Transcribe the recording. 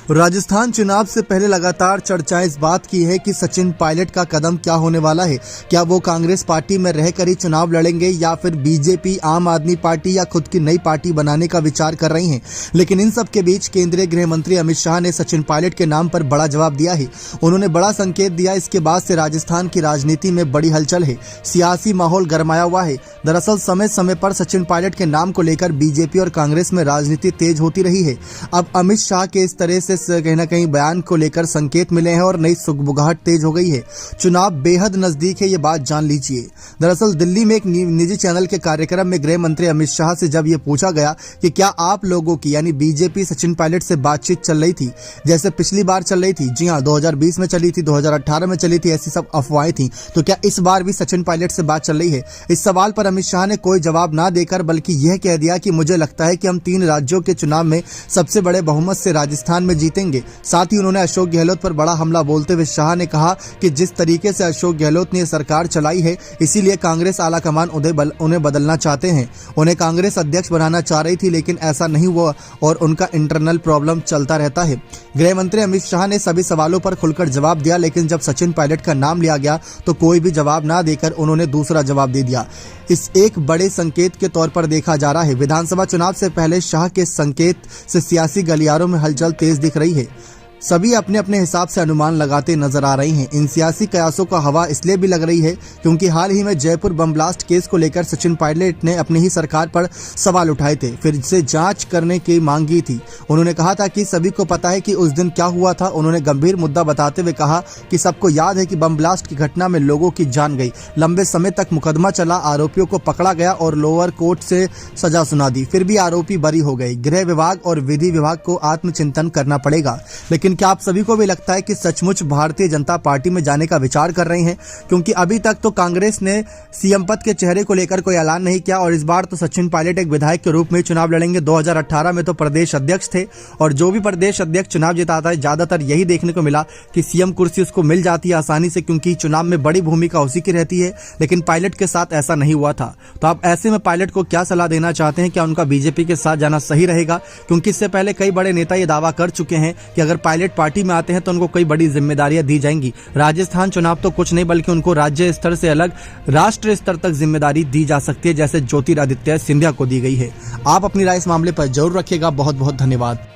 राजस्थान चुनाव से पहले लगातार चर्चाएं इस बात की है कि सचिन पायलट का कदम क्या होने वाला है। क्या वो कांग्रेस पार्टी में रहकर ही चुनाव लड़ेंगे या फिर बीजेपी, आम आदमी पार्टी या खुद की नई पार्टी बनाने का विचार कर रही हैं। लेकिन इन सब के बीच केंद्रीय गृह मंत्री अमित शाह ने सचिन पायलट के नाम पर बड़ा जवाब दिया है। उन्होंने बड़ा संकेत दिया। इसके बाद से राजस्थान की राजनीति में बड़ी हलचल है, सियासी माहौल गरमाया हुआ है। दरअसल समय समय पर सचिन पायलट के नाम को लेकर बीजेपी और कांग्रेस में राजनीति तेज होती रही है। अब अमित शाह के इस तरह से कहीं ना कहीं बयान को लेकर संकेत मिले हैं और नई सुगबुगाहट तेज हो गई है। चुनाव बेहद नजदीक है, ये बात जान लीजिए। दरअसल दिल्ली में एक निजी चैनल के कार्यक्रम में गृह मंत्री अमित शाह से जब ये पूछा गया कि क्या आप लोगों की यानी बीजेपी सचिन पायलट से बातचीत चल रही थी जैसे पिछली बार चल रही थी, जी हाँ 2020 में चली थी, 2018 में चली थी, ऐसी सब अफवाहें थी, तो क्या इस बार भी सचिन पायलट से बात चल रही है? इस सवाल पर अमित शाह ने कोई जवाब ना देकर बल्कि यह कह दिया कि मुझे लगता है कि हम 3 राज्यों के चुनाव में सबसे बड़े बहुमत से राजस्थान में जीतेंगे। साथ ही उन्होंने अशोक गहलोत पर बड़ा हमला बोलते हुए शाह ने कहा कि जिस तरीके से अशोक गहलोत ने सरकार चलाई है, इसीलिए कांग्रेस आलाकमान उन्हें बदलना चाहते हैं। उन्हें कांग्रेस अध्यक्ष बनाना चाह रही थी लेकिन ऐसा नहीं हुआ और उनका इंटरनल प्रॉब्लम चलता रहता है। गृह मंत्री अमित शाह ने सभी सवालों पर खुलकर जवाब दिया, लेकिन जब सचिन पायलट का नाम लिया गया तो कोई भी जवाब ना देकर उन्होंने दूसरा जवाब दे दिया। इस एक बड़े संकेत के तौर पर देखा जा रहा है। विधानसभा चुनाव से पहले शाह के संकेत से सियासी गलियारों में हलचल तेज दिख रही है। सभी अपने अपने हिसाब से अनुमान लगाते नजर आ रही हैं। इन सियासी कयासों का हवा इसलिए भी लग रही है क्योंकि हाल ही में जयपुर बम ब्लास्ट केस को लेकर सचिन पायलट ने अपनी ही सरकार पर सवाल उठाए थे, फिर से जांच करने की मांग की थी। उन्होंने कहा था कि सभी को पता है कि उस दिन क्या हुआ था। उन्होंने गंभीर मुद्दा बताते हुए कहा कि सबको याद है कि बम ब्लास्ट की घटना में लोगों की जान गई, लंबे समय तक मुकदमा चला, आरोपियों को पकड़ा गया और लोअर कोर्ट से सजा सुना दी, फिर भी आरोपी बरी हो गए। गृह विभाग और विधि विभाग को आत्मचिंतन करना पड़ेगा। लेकिन क्या आप सभी को भी लगता है कि सचमुच भारतीय जनता पार्टी में जाने का विचार कर रहे हैं? क्योंकि अभी तक तो कांग्रेस ने सीएम पद के चेहरे को लेकर कोई ऐलान नहीं किया और इस बार तो सचिन पायलट एक विधायक के रूप में चुनाव लड़ेंगे। 2018 में तो प्रदेश अध्यक्ष थे और जो भी प्रदेश अध्यक्ष चुनाव जिताता है ज्यादातर यही देखने को मिला कि सीएम कुर्सी उसको मिल जाती है आसानी से, क्योंकि चुनाव में बड़ी भूमिका उसी की रहती है। लेकिन पायलट के साथ ऐसा नहीं हुआ था। तो आप ऐसे में पायलट को क्या सलाह देना चाहते हैं? क्या उनका बीजेपी के साथ जाना सही रहेगा? क्योंकि इससे पहले कई बड़े नेता ये दावा कर चुके हैं कि अगर पायलट पार्टी में आते हैं तो उनको कई बड़ी जिम्मेदारियां दी जाएंगी। राजस्थान चुनाव तो कुछ नहीं बल्कि उनको राज्य स्तर से अलग राष्ट्र स्तर तक जिम्मेदारी दी जा सकती है, जैसे ज्योतिरादित्य सिंधिया को दी गई है। आप अपनी राय इस मामले पर जरूर रखिएगा। बहुत बहुत धन्यवाद।